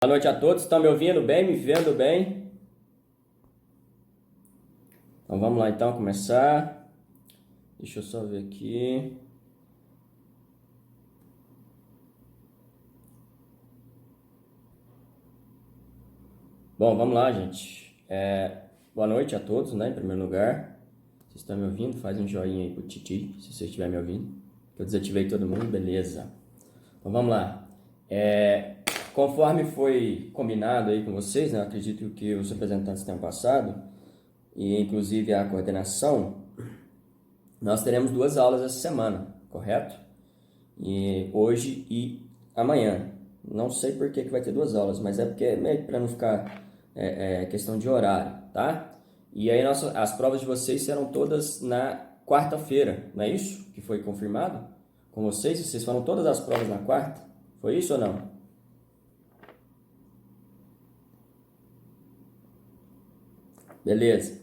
Boa noite a todos, estão me ouvindo bem, me vendo bem? Então vamos lá então começar. Deixa eu só ver aqui. Bom, vamos lá, gente. Boa noite a todos, né? Em primeiro lugar. Vocês estão me ouvindo? Faz um joinha aí pro Titi, se você estiver me ouvindo. Eu desativei todo mundo, beleza. Então vamos lá. Conforme foi combinado aí com vocês, né? Eu acredito que os representantes tenham passado, e inclusive a coordenação, nós teremos 2 aulas essa semana, correto? E hoje e amanhã. Não sei por que vai ter 2 aulas, mas é porque meio para não ficar questão de horário, tá? E aí as provas de vocês serão todas na quarta-feira, não é isso? Que foi confirmado com vocês? Vocês foram todas as provas na quarta? Foi isso ou não? Beleza.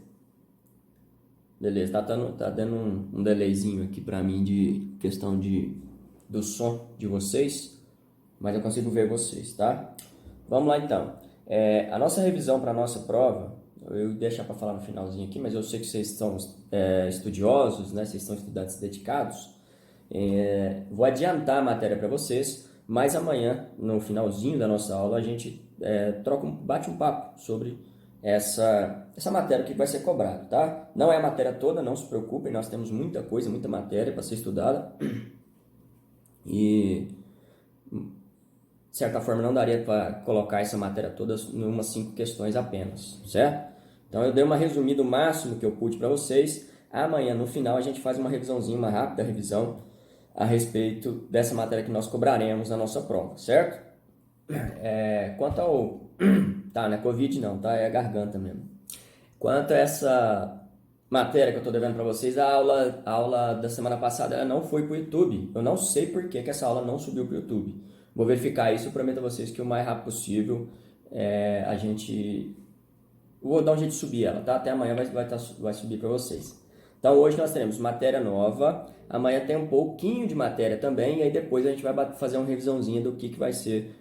Beleza, tá dando um delayzinho aqui pra mim de questão do som de vocês, mas eu consigo ver vocês, tá? Vamos lá então. A nossa revisão para a nossa prova, eu ia deixar para falar no finalzinho aqui, mas eu sei que vocês são estudiosos, né? Vocês são estudantes dedicados. Vou adiantar a matéria para vocês, mas amanhã, no finalzinho da nossa aula, a gente bate um papo sobre essa matéria que vai ser cobrada, tá? Não é a matéria toda, não se preocupem, nós temos muita coisa, muita matéria para ser estudada e de certa forma não daria para colocar essa matéria toda em umas 5 questões apenas, certo? Então eu dei uma resumida o máximo que eu pude para vocês. Amanhã no final a gente faz uma revisãozinha, uma rápida revisão a respeito dessa matéria que nós cobraremos na nossa prova, certo? Quanto ao... Tá, não é Covid não, tá? É a garganta mesmo. Quanto a essa matéria que eu estou devendo para vocês, a aula da semana passada ela não foi para o YouTube. Eu não sei por que essa aula não subiu para o YouTube. Vou verificar isso e prometo a vocês que o mais rápido possível a gente... Vou dar um jeito de subir ela, tá? Até amanhã vai subir para vocês. Então hoje nós teremos matéria nova, amanhã tem um pouquinho de matéria também, e aí depois a gente vai fazer uma revisãozinha do que vai ser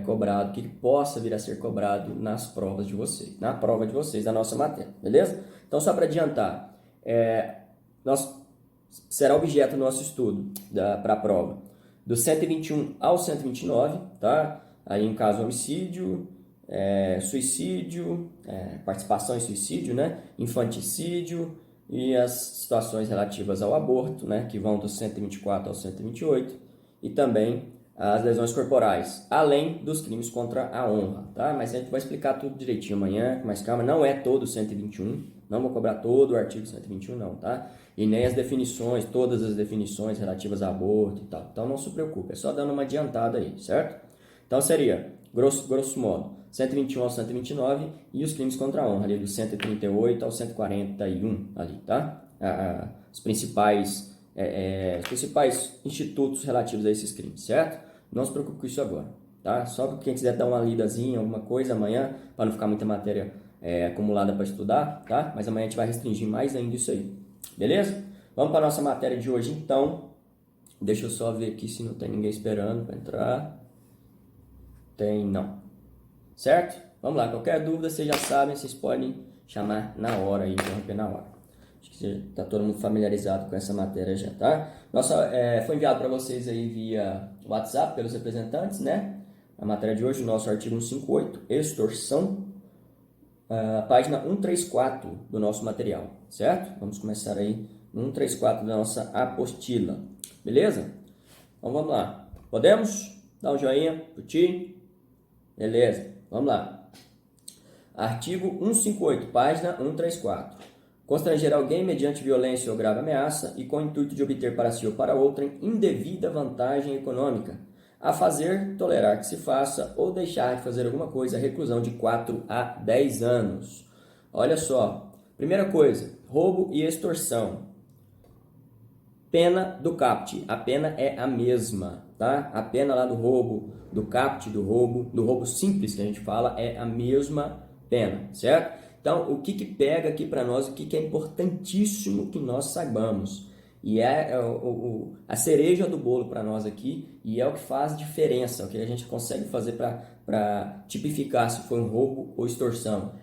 cobrado, o que possa vir a ser cobrado nas provas de vocês, na prova de vocês, da nossa matéria, beleza? Então só para adiantar, será objeto do nosso estudo para a prova do 121 ao 129, tá? Aí em caso homicídio, suicídio, participação em suicídio, né? Infanticídio e as situações relativas ao aborto, né? Que vão do 124 ao 128 e também as lesões corporais, além dos crimes contra a honra, tá? Mas a gente vai explicar tudo direitinho amanhã, com mais calma. Não é todo o 121, não vou cobrar todo o artigo 121 não, tá? E nem as definições, todas as definições relativas a aborto e tal. Então não se preocupe, é só dando uma adiantada aí, certo? Então seria, grosso modo, 121 ao 129 e os crimes contra a honra, ali do 138 ao 141 ali, tá? Os principais institutos relativos a esses crimes, certo? Não se preocupe com isso agora, tá? Só para quem quiser dar uma lidazinha, alguma coisa amanhã, para não ficar muita matéria acumulada para estudar, tá? Mas amanhã a gente vai restringir mais ainda isso aí, beleza? Vamos para a nossa matéria de hoje então. Deixa eu só ver aqui se não tem ninguém esperando para entrar. Tem não, certo? Vamos lá, qualquer dúvida vocês já sabem, vocês podem chamar na hora aí, interromper na hora. Acho que está todo mundo familiarizado com essa matéria já, tá? Foi enviado para vocês aí via WhatsApp pelos representantes, né? A matéria de hoje, o nosso artigo 158, extorsão, página 134 do nosso material, certo? Vamos começar aí no 134 da nossa apostila, beleza? Então vamos lá. Podemos? Dá um joinha, curtir. Beleza, vamos lá. Artigo 158, página 134. Constranger alguém mediante violência ou grave ameaça e com o intuito de obter para si ou para outrem indevida vantagem econômica, a fazer, tolerar que se faça ou deixar de fazer alguma coisa, reclusão de 4 a 10 anos. Olha só, primeira coisa, roubo e extorsão. Pena do CAPT, a pena é a mesma, tá? A pena lá do roubo, do CAPT, do roubo simples que a gente fala, é a mesma pena, certo? Então, o que pega aqui para nós, o que é importantíssimo que nós saibamos, e a cereja do bolo para nós aqui, e é o que faz diferença, o que a gente consegue fazer para tipificar se foi um roubo ou extorsão.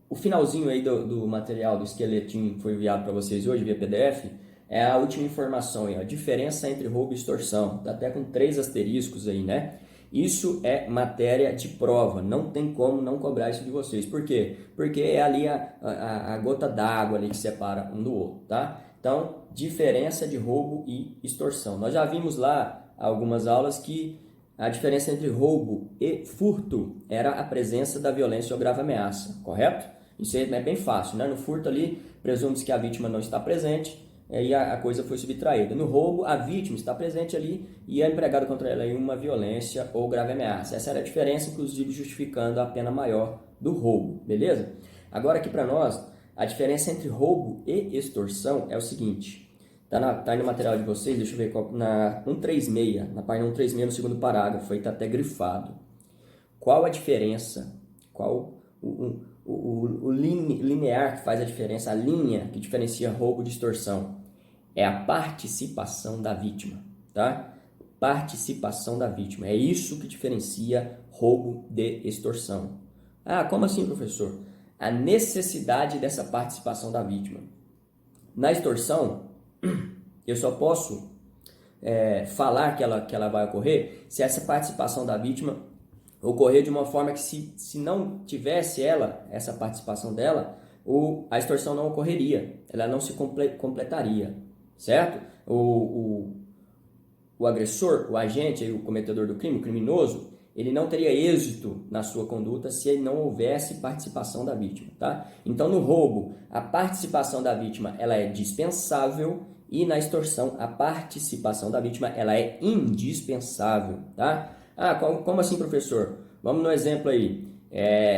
O finalzinho aí do material, do esqueletinho que foi enviado para vocês hoje via PDF, é a última informação aí, a diferença entre roubo e extorsão. Tá até com 3 asteriscos aí, né? Isso é matéria de prova, não tem como não cobrar isso de vocês. Por quê? Porque é ali a gota d'água ali que separa um do outro, tá? Então, diferença de roubo e extorsão. Nós já vimos lá algumas aulas que a diferença entre roubo e furto era a presença da violência ou grave ameaça, correto? Isso aí é bem fácil, né? No furto ali, presume-se que a vítima não está presente, e a coisa foi subtraída. No roubo, a vítima está presente ali e é empregado contra ela aí uma violência ou grave ameaça. Essa era a diferença, inclusive justificando a pena maior do roubo, beleza? Agora aqui para nós, a diferença entre roubo e extorsão é o seguinte. Tá aí no material de vocês, deixa eu ver qual, na 136, na página 136, no segundo parágrafo, aí tá até grifado. Qual a diferença, qual o linear que faz a diferença, a linha que diferencia roubo de extorsão? É a participação da vítima, tá? Participação da vítima. É isso que diferencia roubo de extorsão. Ah, como assim, professor? A necessidade dessa participação da vítima. Na extorsão, eu só posso falar que ela vai ocorrer se essa participação da vítima ocorrer de uma forma que se não tivesse essa participação dela, a extorsão não ocorreria, ela não se completaria, certo? O agressor, o agente, o cometedor do crime, o criminoso, ele não teria êxito na sua conduta se não houvesse participação da vítima, tá? Então, no roubo, a participação da vítima ela é dispensável e na extorsão, a participação da vítima ela é indispensável, tá? Ah, como assim, professor? Vamos no exemplo aí.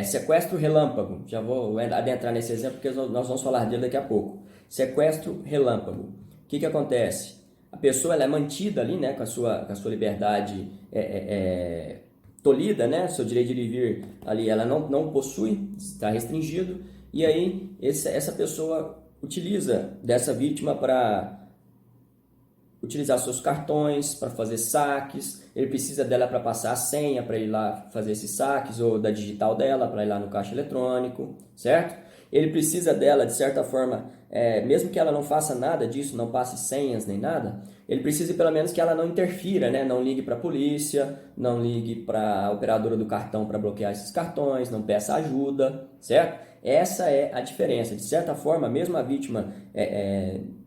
Sequestro relâmpago. Já vou adentrar nesse exemplo porque nós vamos falar dele daqui a pouco. Sequestro relâmpago. O que acontece? A pessoa ela é mantida ali, né, com a sua liberdade tolhida, né, seu direito de ir e vir ali, ela não possui, está restringido, e aí essa pessoa utiliza dessa vítima para utilizar seus cartões, para fazer saques, ele precisa dela para passar a senha, para ir lá fazer esses saques, ou da digital dela, para ir lá no caixa eletrônico, certo? Ele precisa dela, de certa forma, mesmo que ela não faça nada disso, não passe senhas nem nada, ele precisa pelo menos que ela não interfira, né? Não ligue para a polícia, não ligue para a operadora do cartão para bloquear esses cartões, não peça ajuda, certo? Essa é a diferença. De certa forma, mesmo a vítima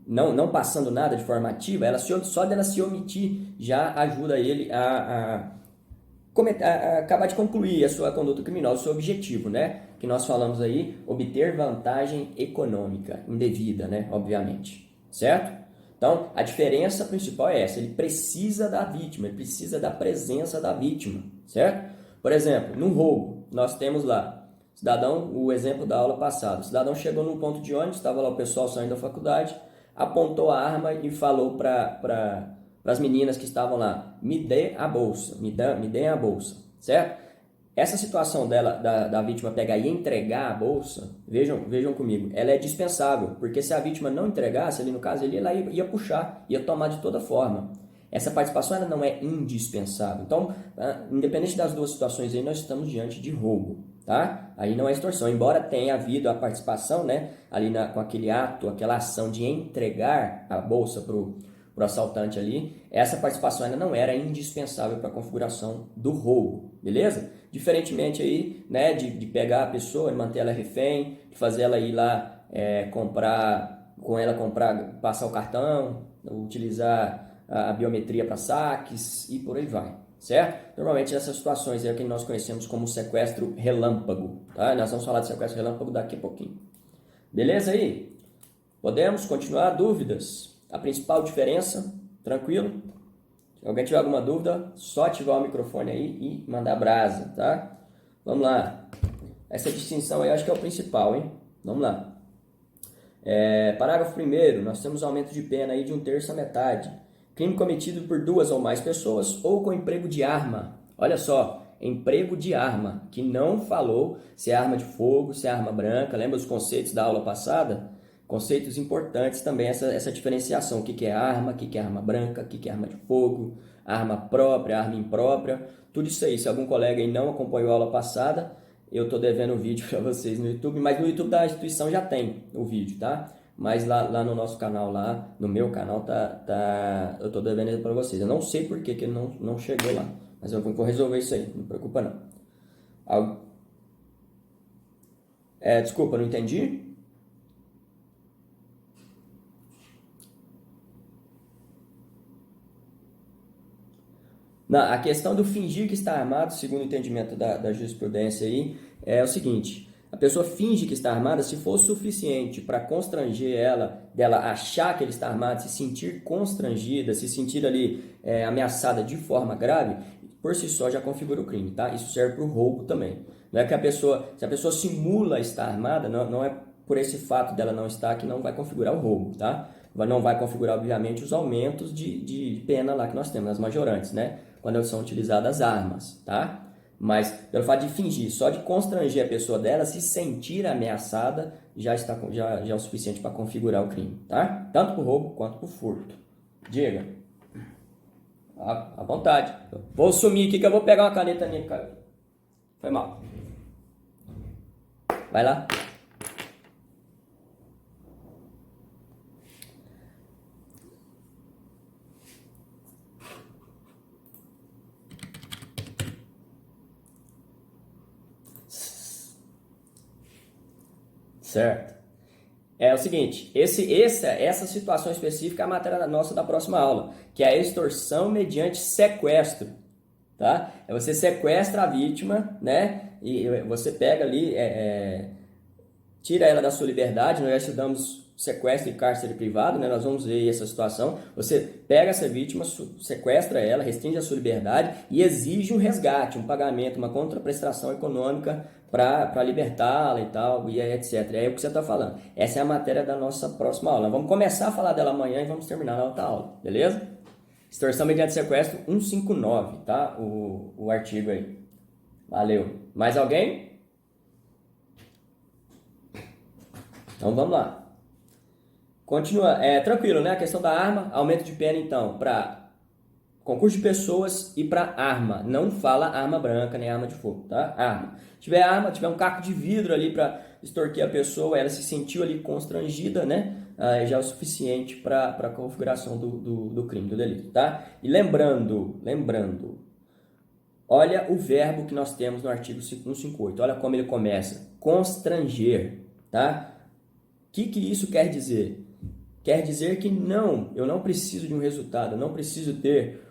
não passando nada de forma ativa, só dela se omitir já ajuda ele a acabar de concluir a sua conduta criminosa, o seu objetivo, né? Que nós falamos aí, obter vantagem econômica indevida, né? Obviamente, certo? Então, a diferença principal é essa, ele precisa da vítima, ele precisa da presença da vítima, certo? Por exemplo, no roubo, nós temos lá, cidadão, o exemplo da aula passada, o cidadão chegou no ponto de ônibus, estava lá o pessoal saindo da faculdade, apontou a arma e falou para as meninas que estavam lá, me dê a bolsa, me dê a bolsa, certo? Essa situação da vítima pegar e entregar a bolsa, vejam comigo, ela é dispensável, porque se a vítima não entregasse, ali no caso, ele ia puxar, ia tomar de toda forma. Essa participação ela não é indispensável. Então, independente das duas situações aí, nós estamos diante de roubo, tá? Aí não é extorsão, embora tenha havido a participação, né, ali com aquele ato, aquela ação de entregar a bolsa pro assaltante ali, essa participação ainda não era indispensável para a configuração do roubo, beleza? Diferentemente aí, né, de pegar a pessoa, de manter ela refém, de fazer ela ir lá passar o cartão, utilizar a biometria para saques e por aí vai, certo? Normalmente essas situações é o que nós conhecemos como sequestro relâmpago, tá? Nós vamos falar de sequestro relâmpago daqui a pouquinho. Beleza aí? Podemos continuar? Dúvidas? A principal diferença, tranquilo? Se alguém tiver alguma dúvida, só ativar o microfone aí e mandar brasa, tá? Vamos lá. Essa distinção aí eu acho que é o principal, hein? Vamos lá. Parágrafo 1º, nós temos aumento de pena aí de 1/3 a metade. Crime cometido por 2 ou mais pessoas ou com emprego de arma. Olha só, emprego de arma, que não falou se é arma de fogo, se é arma branca. Lembra os conceitos da aula passada? Conceitos importantes também, essa diferenciação. O que é arma, o que é arma branca, o que é arma de fogo. arma própria, arma imprópria, tudo isso aí. Se algum colega aí não acompanhou a aula passada, eu estou devendo o vídeo para vocês no YouTube, mas no YouTube da instituição já tem o vídeo, tá? Mas lá no nosso canal, lá no meu canal, eu estou devendo ele para vocês. Eu não sei por que ele não chegou lá, mas eu vou resolver isso aí, não preocupa não. Desculpa, não entendi? A questão do fingir que está armado, segundo o entendimento da jurisprudência aí, é o seguinte: a pessoa finge que está armada se for suficiente para constranger dela achar que ele está armado, se sentir constrangida, se sentir ali ameaçada de forma grave, por si só já configura o crime, tá? Isso serve para o roubo também. Não é que se a pessoa simula estar armada, não é por esse fato dela não estar que não vai configurar o roubo, tá? Não vai configurar, obviamente, os aumentos de pena lá que nós temos, nas majorantes, né? Quando são utilizadas armas, tá? Mas pelo fato de fingir, só de constranger a pessoa dela, se sentir ameaçada, já é o suficiente para configurar o crime, tá? Tanto para o roubo quanto para o furto. Diga. À vontade. Vou sumir aqui que eu vou pegar uma caneta nele, cara. Foi mal. Vai lá. Certo. É o seguinte, essa situação específica é a matéria nossa da próxima aula, que é a extorsão mediante sequestro, tá? Você sequestra a vítima, né? E você pega ali, tira ela da sua liberdade. Nós já estudamos sequestro e cárcere privado, né? Nós vamos ver essa situação. Você pega essa vítima, sequestra ela, restringe a sua liberdade e exige um resgate, um pagamento, uma contraprestação econômica para libertá-la e tal, e etc. É o que você está falando. Essa é a matéria da nossa próxima aula. Vamos começar a falar dela amanhã e vamos terminar na outra aula, beleza? Extorsão mediante sequestro 159, tá? O artigo aí. Valeu. Mais alguém? Então vamos lá. Continua, tranquilo, né? A questão da arma, aumento de pena então para concurso de pessoas e para arma. Não fala arma branca nem arma de fogo, tá? Arma. Tiver um caco de vidro ali para extorquir a pessoa, ela se sentiu ali constrangida, né? Já é o suficiente para a configuração do crime, do delito, tá? E lembrando, olha o verbo que nós temos no artigo 158. Olha como ele começa. Constranger, tá? O que isso quer dizer? Quer dizer que eu não preciso de um resultado, eu não preciso ter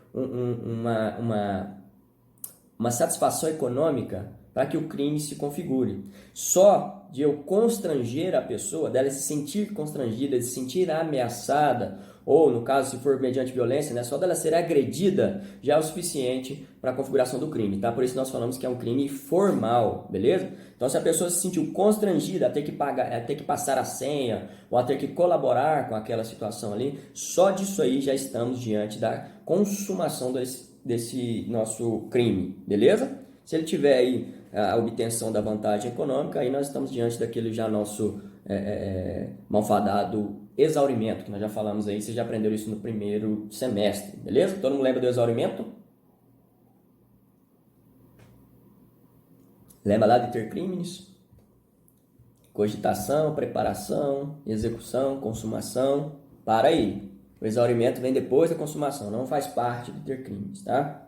uma satisfação econômica para que o crime se configure. Só de eu constranger a pessoa, dela se sentir constrangida, de se sentir ameaçada, ou no caso, se for mediante violência, né, só dela ser agredida, já é o suficiente para a configuração do crime, tá? Por isso nós falamos que é um crime formal, beleza? Então, se a pessoa se sentiu constrangida a ter que pagar, a ter que passar a senha, ou a ter que colaborar com aquela situação ali, só disso aí já estamos diante da consumação desse nosso crime, beleza? Se ele tiver aí a obtenção da vantagem econômica, aí nós estamos diante daquele já nosso malfadado exaurimento, que nós já falamos aí, vocês já aprenderam isso no primeiro semestre, beleza? Todo mundo lembra do exaurimento? Lembra lá de ter crimes? Cogitação, preparação, execução, consumação. Para aí. O exaurimento vem depois da consumação, não faz parte de ter crimes, tá?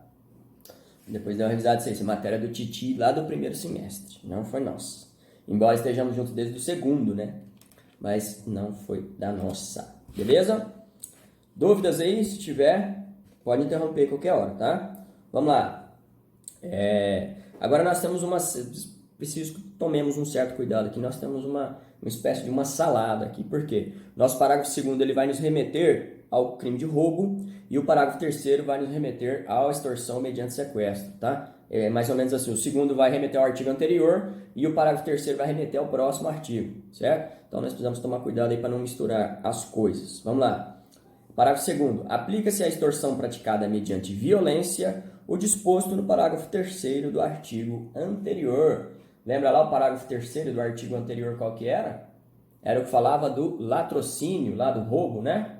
Depois deu uma revisada disso aí, matéria do Titi lá do primeiro semestre, não foi nossa. Embora estejamos juntos desde o segundo, né? Mas não foi da nossa, beleza? Dúvidas aí? Se tiver, pode interromper qualquer hora, tá? Vamos lá. Agora nós temos preciso que tomemos um certo cuidado aqui, nós temos uma espécie de uma salada aqui, por quê? Nosso parágrafo 2º ele vai nos remeter ao crime de roubo e o parágrafo 3º vai nos remeter à extorsão mediante sequestro, tá? É mais ou menos assim, o segundo vai remeter ao artigo anterior e o parágrafo 3º vai remeter ao próximo artigo, certo? Então nós precisamos tomar cuidado aí para não misturar as coisas. Vamos lá. Parágrafo 2º. Aplica-se a extorsão praticada mediante violência o disposto no parágrafo 3º do artigo anterior. Lembra lá o parágrafo 3º do artigo anterior qual que era? Era o que falava do latrocínio, lá do roubo, né?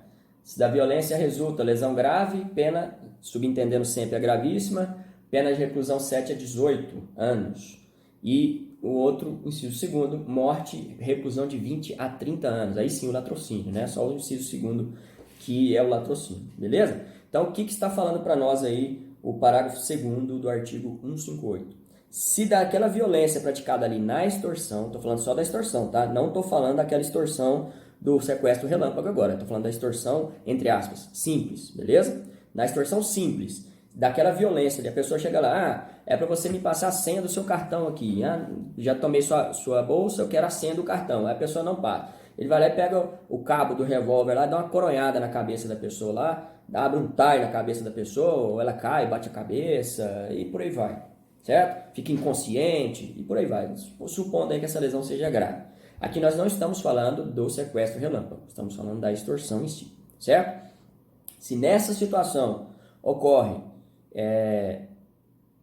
Se da violência resulta lesão grave, pena, subentendendo sempre a gravíssima, pena de reclusão 7 a 18 anos. E o outro, inciso segundo, morte, reclusão de 20 a 30 anos. Aí sim o latrocínio, né? Só o inciso segundo que é o latrocínio, beleza? Então, o que está falando para nós aí o parágrafo 2º do artigo 158? Se daquela violência praticada ali na extorsão, estou falando só da extorsão, tá? Não estou falando daquela extorsão do sequestro relâmpago agora, estou falando da extorsão, entre aspas, simples, beleza? Na extorsão simples, daquela violência, a pessoa chega lá, é para você me passar a senha do seu cartão aqui, já tomei sua bolsa, eu quero a senha do cartão, aí a pessoa não passa. Ele vai lá e pega o cabo do revólver lá, dá uma coronhada na cabeça da pessoa lá, abre um tie na cabeça da pessoa, ou ela cai, bate a cabeça, e por aí vai, certo? Fica inconsciente, e por aí vai, supondo aí que essa lesão seja grave. Aqui nós não estamos falando do sequestro relâmpago, estamos falando da extorsão em si, certo? Se nessa situação ocorre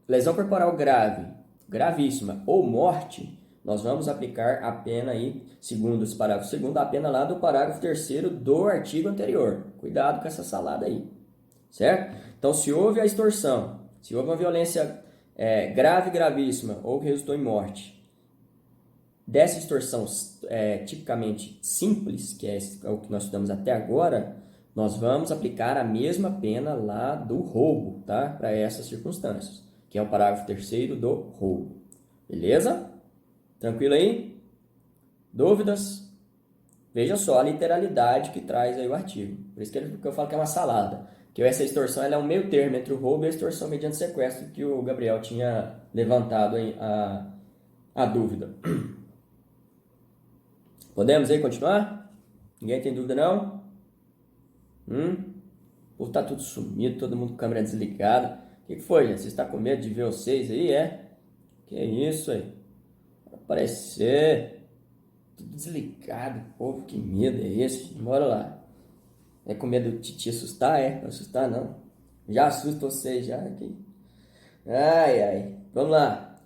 lesão corporal grave, gravíssima ou morte, nós vamos aplicar a pena aí, segundo esse parágrafo 2º, a pena lá do parágrafo 3º do artigo anterior. Cuidado com essa salada aí, certo? Então, se houve a extorsão, se houve uma violência grave, gravíssima ou que resultou em morte, dessa extorsão tipicamente simples, que é o que nós estudamos até agora, nós vamos aplicar a mesma pena lá do roubo, tá? Para essas circunstâncias, que é o parágrafo 3º do roubo. Beleza? Tranquilo aí? Dúvidas? Veja só a literalidade que traz aí o artigo. Por isso que eu falo que é uma salada. Que essa extorsão ela é um meio termo entre o roubo e a extorsão mediante sequestro, que o Gabriel tinha levantado aí a dúvida. Podemos aí continuar? Ninguém tem dúvida não? Ou tá tudo sumido, todo mundo com a câmera desligada. O que foi, gente? Você está com medo de ver vocês aí, é? Que isso aí? Para aparecer. Tudo desligado, povo, que medo é esse? Bora lá. É com medo de te assustar, é? Não assustar, não. Já assusta vocês, já aqui. Ai, ai. Vamos lá.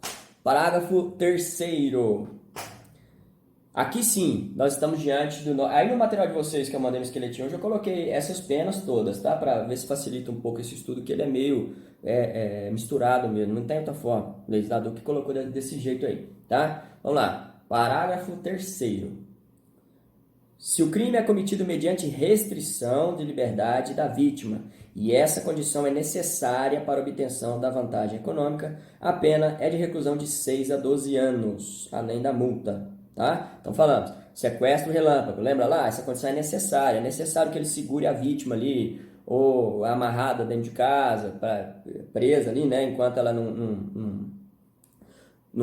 Parágrafo 3º. Aqui sim, nós estamos diante do... Aí no material de vocês que eu mandei no esqueletinho, eu já coloquei essas penas todas, tá? Para ver se facilita um pouco esse estudo, que ele é meio misturado mesmo, não tem outra forma. O legislador que colocou desse jeito aí, tá? Vamos lá. Parágrafo 3º. Se o crime é cometido mediante restrição de liberdade da vítima e essa condição é necessária para a obtenção da vantagem econômica, a pena é de reclusão de 6 a 12 anos, além da multa. Tá? Então falamos, sequestro relâmpago, lembra lá? Essa condição é necessário que ele segure a vítima ali, ou amarrada dentro de casa, presa ali, né? Enquanto ela não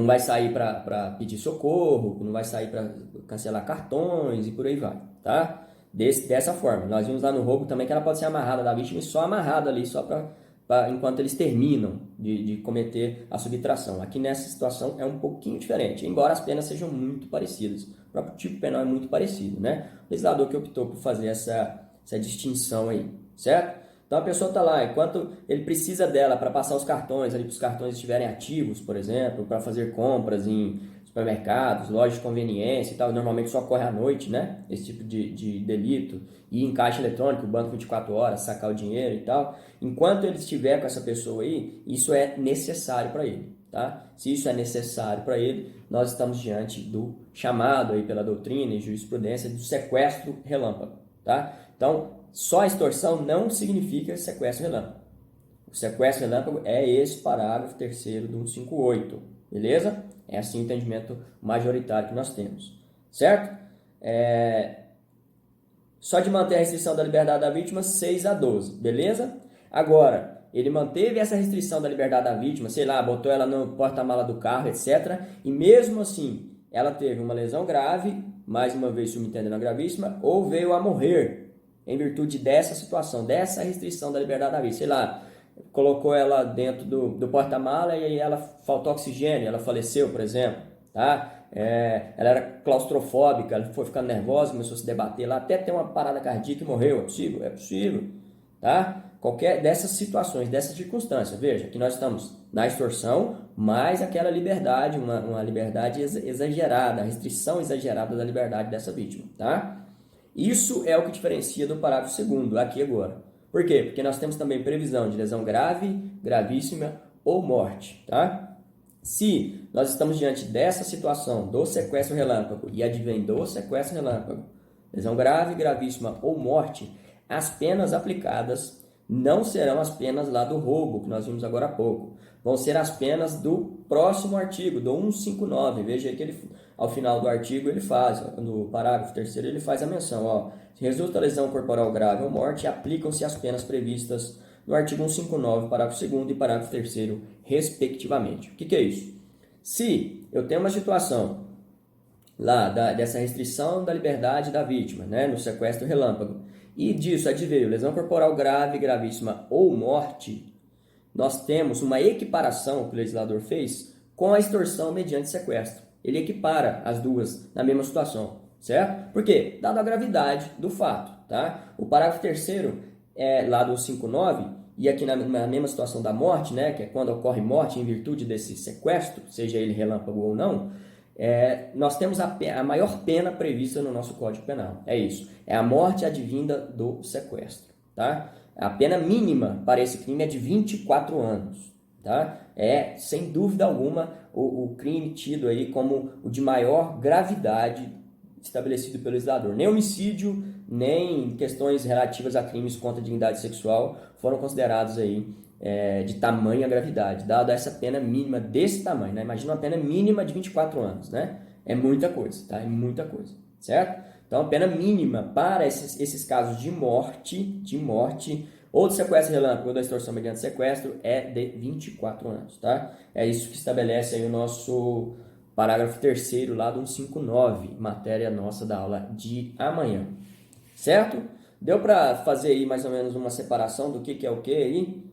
vai sair para pedir socorro, não vai sair para cancelar cartões e por aí vai, tá? Dessa forma. Nós vimos lá no roubo também que ela pode ser amarrada da vítima e só amarrada ali, só enquanto eles terminam de cometer a subtração. Aqui nessa situação é um pouquinho diferente, embora as penas sejam muito parecidas. O próprio tipo penal é muito parecido, né? O legislador que optou por fazer essa distinção aí, certo? Então a pessoa está lá, enquanto ele precisa dela para passar os cartões, ali para os cartões estiverem ativos, por exemplo, para fazer compras em supermercados, lojas de conveniência e tal, normalmente só ocorre à noite, né? Esse tipo de delito, e em caixa eletrônico, banco 24 horas, sacar o dinheiro e tal. Enquanto ele estiver com essa pessoa aí, isso é necessário para ele, tá? Se isso é necessário para ele, nós estamos diante do chamado aí pela doutrina e jurisprudência do sequestro relâmpago, tá? Então, só a extorsão não significa sequestro relâmpago. O sequestro relâmpago é esse parágrafo 3º do 158, beleza? É assim o entendimento majoritário que nós temos, certo? Só de manter a restrição da liberdade da vítima, 6 a 12, beleza? Agora, ele manteve essa restrição da liberdade da vítima, sei lá, botou ela no porta-mala do carro, etc. E mesmo assim, ela teve uma lesão grave, mais uma vez subentendendo a gravíssima, ou veio a morrer em virtude dessa situação, dessa restrição da liberdade da vítima. Sei lá, colocou ela dentro do porta-mala e aí ela faltou oxigênio, ela faleceu, por exemplo, tá? Ela era claustrofóbica, ela foi ficando nervosa, começou a se debater lá, até ter uma parada cardíaca e morreu. É possível, tá? Qualquer dessas situações, dessas circunstâncias, veja, que nós estamos na extorsão, mais aquela liberdade, uma liberdade exagerada, a restrição exagerada da liberdade dessa vítima, tá? Isso é o que diferencia do parágrafo segundo, aqui agora. Por quê? Porque nós temos também previsão de lesão grave, gravíssima ou morte, tá? Se nós estamos diante dessa situação do sequestro relâmpago e advém do sequestro relâmpago, lesão grave, gravíssima ou morte, as penas aplicadas não serão as penas lá do roubo, que nós vimos agora há pouco. Vão ser as penas do próximo artigo, do 159. Veja aí que ele, ao final do artigo ele faz, no parágrafo 3º ele faz a menção, ó, se resulta lesão corporal grave ou morte, aplicam-se as penas previstas no artigo 159, parágrafo 2º e parágrafo 3º, respectivamente. O que é isso? Se eu tenho uma situação lá dessa restrição da liberdade da vítima, né, no sequestro relâmpago, e disso adveio lesão corporal grave, gravíssima ou morte, nós temos uma equiparação que o legislador fez com a extorsão mediante sequestro. Ele equipara as duas na mesma situação, certo? Por quê? Dada a gravidade do fato, tá? O parágrafo 3º é lá do 59, e aqui na mesma situação da morte, né, que é quando ocorre morte em virtude desse sequestro, seja ele relâmpago ou não, nós temos a maior pena prevista no nosso Código Penal. É isso. É a morte advinda do sequestro, tá? A pena mínima para esse crime é de 24 anos, tá? É, sem dúvida alguma, o crime tido aí como o de maior gravidade estabelecido pelo legislador. Nem homicídio, nem questões relativas a crimes contra a dignidade sexual foram considerados aí de tamanha gravidade, dada essa pena mínima desse tamanho, né? Imagina uma pena mínima de 24 anos, né? É muita coisa, tá? É muita coisa, certo? Então, a pena mínima para esses casos de morte, ou de sequestro relâmpago ou da extorsão mediante sequestro é de 24 anos, tá? É isso que estabelece aí o nosso parágrafo 3º lá do 159, matéria nossa da aula de amanhã, certo? Deu para fazer aí mais ou menos uma separação do que é o que aí?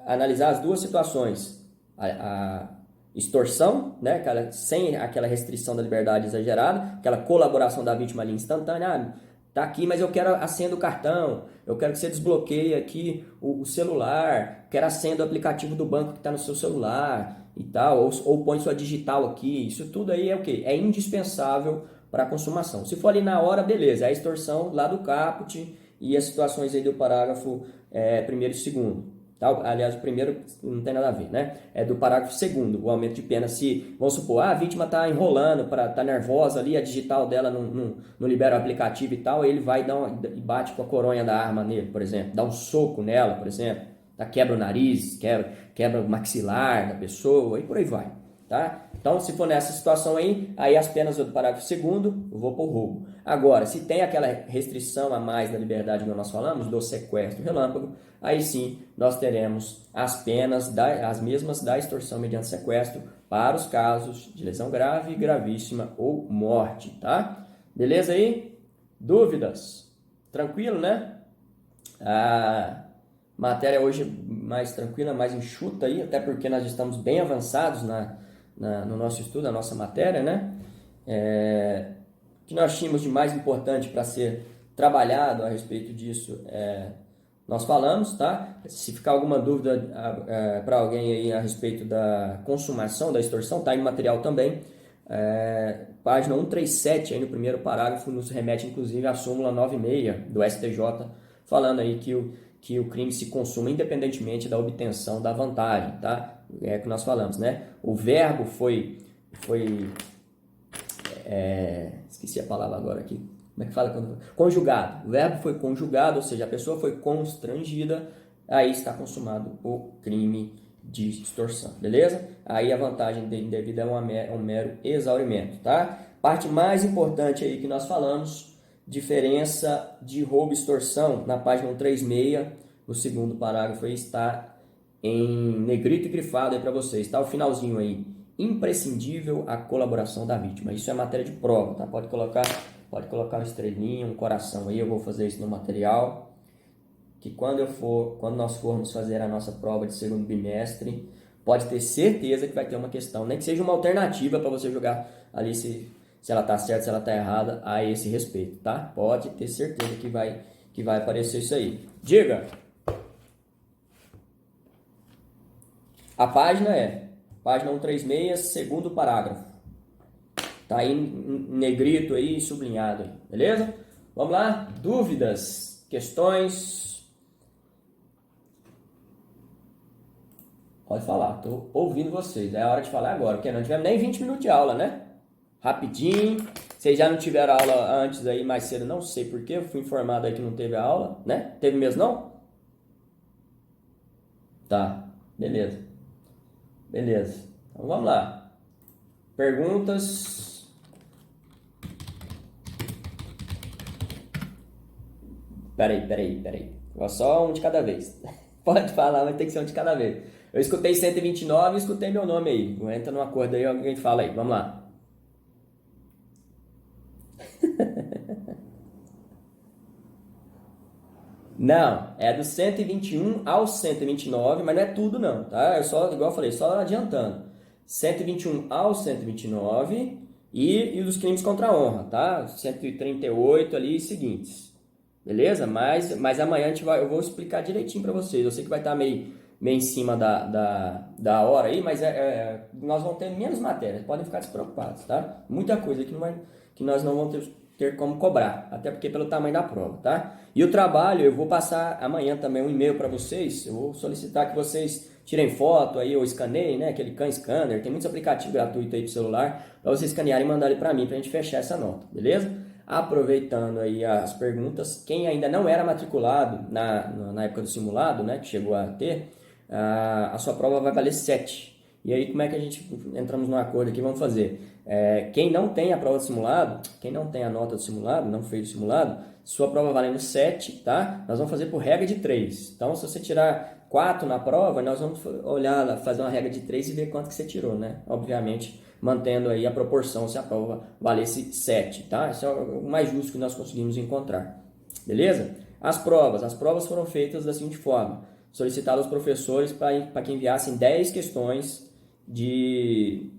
Analisar as duas situações, a extorsão, né, sem aquela restrição da liberdade exagerada, aquela colaboração da vítima ali instantânea, tá aqui, mas eu quero a senha do cartão, eu quero que você desbloqueie aqui o celular, quero a senha do aplicativo do banco que está no seu celular e tal, ou põe sua digital aqui, isso tudo aí é o quê? É indispensável para a consumação. Se for ali na hora, beleza, é a extorsão lá do caput e as situações aí do parágrafo 1º e 2º. Tá? Aliás, o primeiro não tem nada a ver, né? É do parágrafo 2º, o aumento de pena. Se, vamos supor, a vítima está enrolando, tá nervosa ali, a digital dela não libera o aplicativo e tal, ele vai e bate com a coronha da arma nele, por exemplo, dá um soco nela, por exemplo, tá? Quebra o nariz, quebra o maxilar da pessoa e por aí vai. Tá? Então, se for nessa situação aí as penas do parágrafo 2º, eu vou para o roubo. Agora, se tem aquela restrição a mais da liberdade que nós falamos, do sequestro relâmpago, aí sim nós teremos as penas as mesmas da extorsão mediante sequestro para os casos de lesão grave, gravíssima ou morte, tá? Beleza aí? Dúvidas? Tranquilo, né? A matéria hoje mais tranquila, mais enxuta aí, até porque nós estamos bem avançados no nosso estudo, na nossa matéria, né? O que nós tínhamos de mais importante para ser trabalhado a respeito disso, nós falamos, tá? Se ficar alguma dúvida para alguém aí a respeito da consumação da extorsão, tá aí no material também. Página 137, aí no primeiro parágrafo, nos remete inclusive à súmula 96 do STJ, falando aí que o crime se consuma independentemente da obtenção da vantagem, tá? É o que nós falamos, né? O verbo foi esqueci a palavra agora aqui. Como é que fala quando? Conjugado. O verbo foi conjugado, ou seja, a pessoa foi constrangida, aí está consumado o crime de extorsão, beleza? Aí a vantagem indevida é um mero exaurimento, tá? Parte mais importante aí que nós falamos, diferença de roubo e extorsão, na página 136, no segundo parágrafo aí está em negrito e grifado aí para vocês, tá? O finalzinho aí, imprescindível a colaboração da vítima. Isso é matéria de prova, tá? Pode colocar uma estrelinha, um coração aí, eu vou fazer isso no material, que quando nós formos fazer a nossa prova de segundo bimestre, pode ter certeza que vai ter uma questão, nem que seja uma alternativa para você jogar ali se ela está certa, se ela está errada a esse respeito, tá? Pode ter certeza que vai aparecer isso aí. Diga! A página página 136, segundo parágrafo. Tá aí em negrito aí, sublinhado aí, beleza? Vamos lá? Dúvidas? Questões? Pode falar, tô ouvindo vocês. É a hora de falar agora, porque não tivemos nem 20 minutos de aula, né? Rapidinho. Vocês já não tiveram aula antes aí, mais cedo, não sei porquê. Eu fui informado aí que não teve aula, né? Teve mesmo não? Tá, beleza. Beleza. Então vamos lá. Perguntas? Peraí. Só um de cada vez. Pode falar, mas tem que ser um de cada vez. Eu escutei 129 e escutei meu nome aí. Entra num acordo aí, alguém fala aí. Vamos lá. Não, é do 121 ao 129, mas não é tudo não, tá? É só, igual eu falei, só adiantando. 121 ao 129 e os crimes contra a honra, tá? 138 ali e seguintes. Beleza? Mas amanhã eu vou explicar direitinho para vocês. Eu sei que vai estar meio em cima da hora aí, mas nós vamos ter menos matérias. Podem ficar despreocupados, tá? Muita coisa que nós não vamos ter como cobrar, até porque pelo tamanho da prova, tá? E o trabalho, eu vou passar amanhã também um e-mail para vocês. Eu vou solicitar que vocês tirem foto aí ou escaneiem, né? Aquele Khan Scanner. Tem muitos aplicativos gratuitos aí pro celular para vocês escanearem e mandarem para mim pra gente fechar essa nota, beleza? Aproveitando aí as perguntas, quem ainda não era matriculado na época do simulado, né, que chegou a ter, a sua prova vai valer 7. E aí, como é que a gente entramos num acordo aqui? Vamos fazer. Quem não tem a prova do simulado, quem não tem a nota do simulado, não fez o simulado, sua prova valendo 7, tá? Nós vamos fazer por regra de 3. Então, se você tirar 4 na prova, nós vamos olhar, fazer uma regra de 3 e ver quanto que você tirou, né? Obviamente, mantendo aí a proporção se a prova valesse 7, tá? Isso é o mais justo que nós conseguimos encontrar. Beleza? As provas foram feitas da seguinte forma: solicitaram aos professores para que enviassem 10 questões de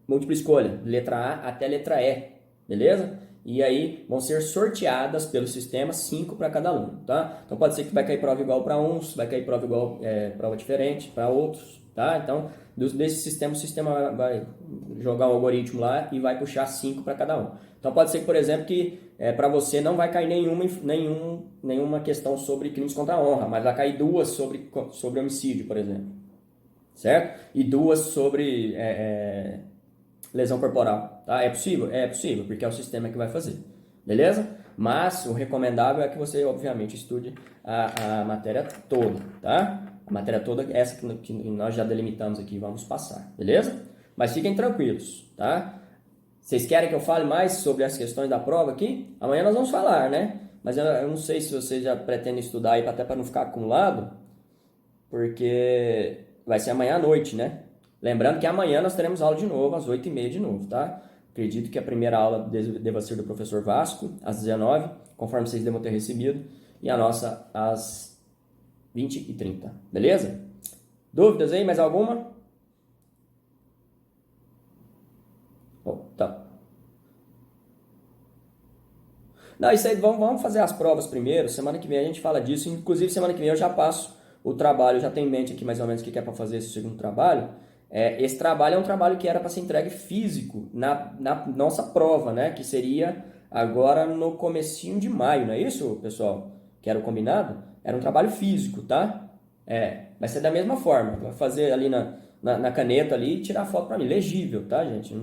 múltipla escolha, letra A até letra E, beleza? E aí vão ser sorteadas pelo sistema 5 para cada aluno, tá? Então pode ser que vai cair prova igual para uns, vai cair prova igual, prova diferente para outros, tá? Então desse sistema, o sistema vai jogar um algoritmo lá e vai puxar 5 para cada um. Então pode ser, por exemplo, que para você não vai cair nenhuma questão sobre crimes contra a honra, mas vai cair 2 sobre homicídio, por exemplo, certo? E 2 sobre lesão corporal, tá? É possível? É possível, porque é o sistema que vai fazer, beleza? Mas o recomendável é que você, obviamente, estude a matéria toda, tá? A matéria toda, essa que nós já delimitamos aqui, vamos passar, beleza? Mas fiquem tranquilos, tá? Vocês querem que eu fale mais sobre as questões da prova aqui? Amanhã nós vamos falar, né? Mas eu não sei se vocês já pretendem estudar aí, até para não ficar acumulado, porque vai ser amanhã à noite, né? Lembrando que amanhã nós teremos aula de novo, às 8h30 de novo, tá? Acredito que a primeira aula deva ser do professor Vasco, às 19h, conforme vocês devam ter recebido, e a nossa às 20h30, beleza? Dúvidas aí? Mais alguma? Tá. Não, isso aí, vamos fazer as provas primeiro. Semana que vem a gente fala disso. Inclusive, semana que vem eu já passo o trabalho, já tenho em mente aqui mais ou menos o que é para fazer esse segundo trabalho. Esse trabalho é um trabalho que era para ser entregue físico na nossa prova, né? Que seria agora no comecinho de maio, não é isso, pessoal? Que era o combinado? Era um trabalho físico, tá? Vai ser da mesma forma. Vai fazer ali na caneta ali e tirar a foto para mim. Legível, tá, gente?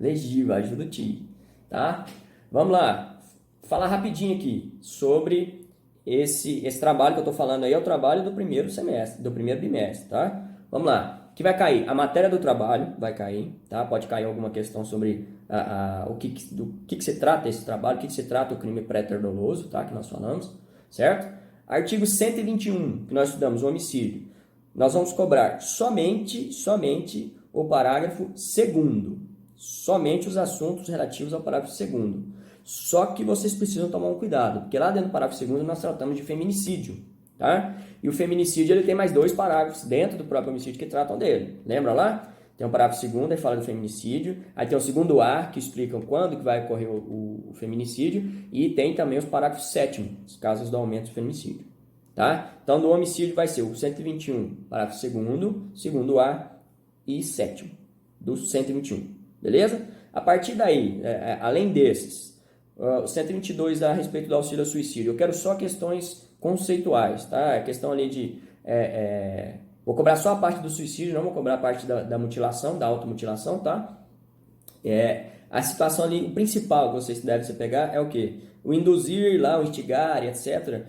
Legível, ajuda o tio, tá? Vamos lá. Falar rapidinho aqui sobre esse trabalho que eu estou falando aí, é o trabalho do primeiro semestre, do primeiro bimestre, tá? Vamos lá. O que vai cair? A matéria do trabalho vai cair, tá? Pode cair alguma questão sobre do que se trata esse trabalho, o que se trata o crime pré-doloso, tá? Que nós falamos, certo? Artigo 121, que nós estudamos, o homicídio. Nós vamos cobrar somente o parágrafo 2º. Somente os assuntos relativos ao parágrafo 2º. Só que vocês precisam tomar um cuidado, porque lá dentro do parágrafo 2º nós tratamos de feminicídio, tá? E o feminicídio ele tem mais 2 parágrafos dentro do próprio homicídio que tratam dele. Lembra lá? Tem o parágrafo 2º, que fala do feminicídio. Aí tem o 2º A, que explicam quando que vai ocorrer o feminicídio. E tem também os parágrafos 7º, os casos do aumento do feminicídio, tá? Então, do homicídio vai ser o 121, parágrafo 2º, 2º A e 7º, do 121, beleza? A partir daí, além desses, o 122 a respeito do auxílio ao suicídio, eu quero só questões conceituais, tá? A questão ali de... vou cobrar só a parte do suicídio, não vou cobrar a parte da mutilação, da automutilação, tá? A situação ali, o principal que vocês devem se pegar é o quê? O induzir lá, o instigar, etc.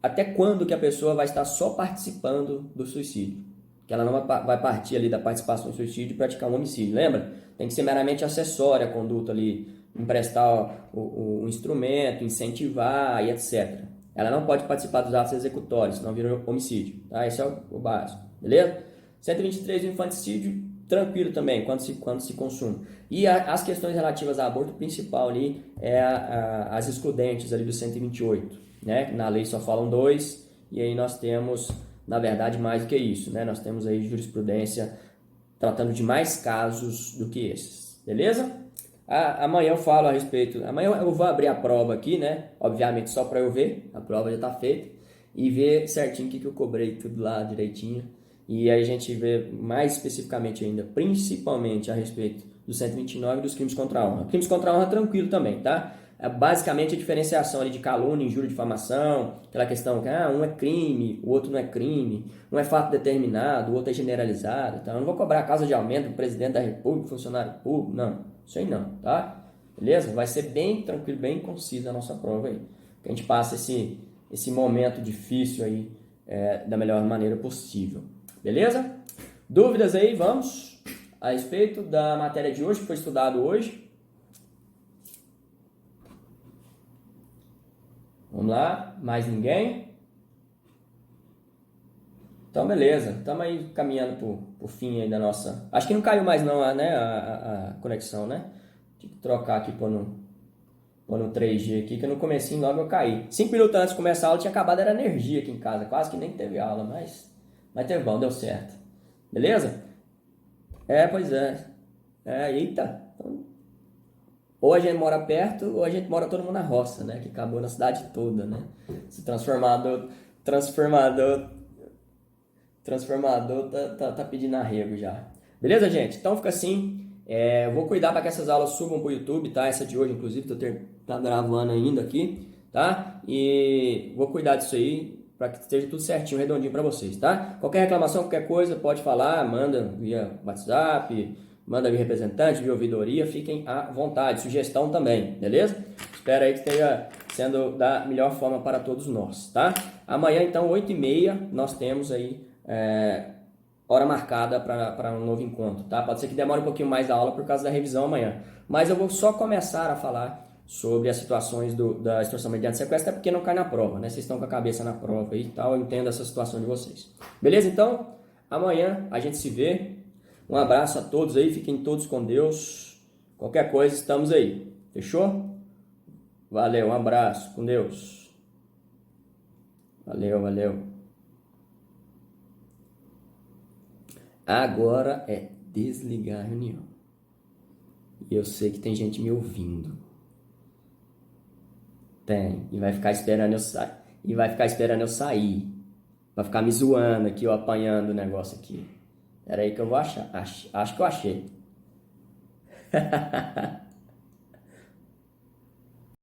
Até quando que a pessoa vai estar só participando do suicídio? Que ela não vai partir ali da participação do suicídio e praticar um homicídio, lembra? Tem que ser meramente acessória a conduta ali, emprestar o instrumento, incentivar e etc. Ela não pode participar dos atos executórios, senão vira homicídio, tá? Esse é o básico, beleza? 123, o infanticídio, tranquilo também, quando se consome. E as questões relativas ao aborto, o principal ali é as excludentes ali do 128, né? Na lei só falam 2, e aí nós temos, na verdade, mais do que isso, né? Nós temos aí jurisprudência tratando de mais casos do que esses, beleza? Amanhã eu falo a respeito, amanhã eu vou abrir a prova aqui, né? Obviamente só para eu ver, a prova já está feita, e ver certinho o que eu cobrei tudo lá direitinho. E aí a gente vê mais especificamente ainda, principalmente a respeito do 129 e dos crimes contra a honra. Crimes contra a honra tranquilo também, tá? Basicamente a diferenciação ali de calúnia, injúria, difamação, aquela questão que um é crime, o outro não é crime, um é fato determinado, o outro é generalizado. Então eu não vou cobrar a causa de aumento do presidente da república, funcionário público, não. Isso aí não, tá? Beleza? Vai ser bem tranquilo, bem conciso a nossa prova aí. Que a gente passa esse momento difícil aí da melhor maneira possível. Beleza? Dúvidas aí? Vamos a respeito da matéria de hoje, que foi estudado hoje. Vamos lá, mais ninguém? Então, beleza, estamos aí caminhando pro fim aí da nossa... Acho que não caiu mais não, né, a conexão, né? Tive que trocar aqui pôr no 3G aqui, que no comecinho logo eu caí. 5 minutos antes de começar a aula tinha acabado, era energia aqui em casa, quase que nem teve aula, mas teve bom, deu certo. Beleza? Pois é. Eita. Ou a gente mora perto, ou a gente mora todo mundo na roça, né? Que acabou na cidade toda, né? Esse transformador tá pedindo arrego já. Beleza, gente? Então fica assim. Eu vou cuidar para que essas aulas subam pro YouTube, tá? Essa de hoje, inclusive, tá gravando ainda aqui, tá? E vou cuidar disso aí para que esteja tudo certinho, redondinho para vocês, tá? Qualquer reclamação, qualquer coisa, pode falar, manda via WhatsApp, manda via representante, via ouvidoria, fiquem à vontade, sugestão também, beleza? Espero aí que esteja sendo da melhor forma para todos nós, tá? Amanhã, então, 8h30, nós temos aí hora marcada para um novo encontro, tá? Pode ser que demore um pouquinho mais a aula por causa da revisão amanhã, mas eu vou só começar a falar sobre as situações da extorsão mediante sequestro, até porque não cai na prova, né? Vocês estão com a cabeça na prova aí e tal, eu entendo essa situação de vocês. Beleza? Então, amanhã a gente se vê. Um abraço a todos aí, fiquem todos com Deus. Qualquer coisa, estamos aí. Fechou? Valeu, um abraço, com Deus. Valeu, valeu. Agora é desligar a reunião. E eu sei que tem gente me ouvindo. Tem. E vai ficar esperando eu sair. Vai ficar me zoando aqui, ó, apanhando o negócio aqui. Pera aí que eu vou achar. Acho que eu achei.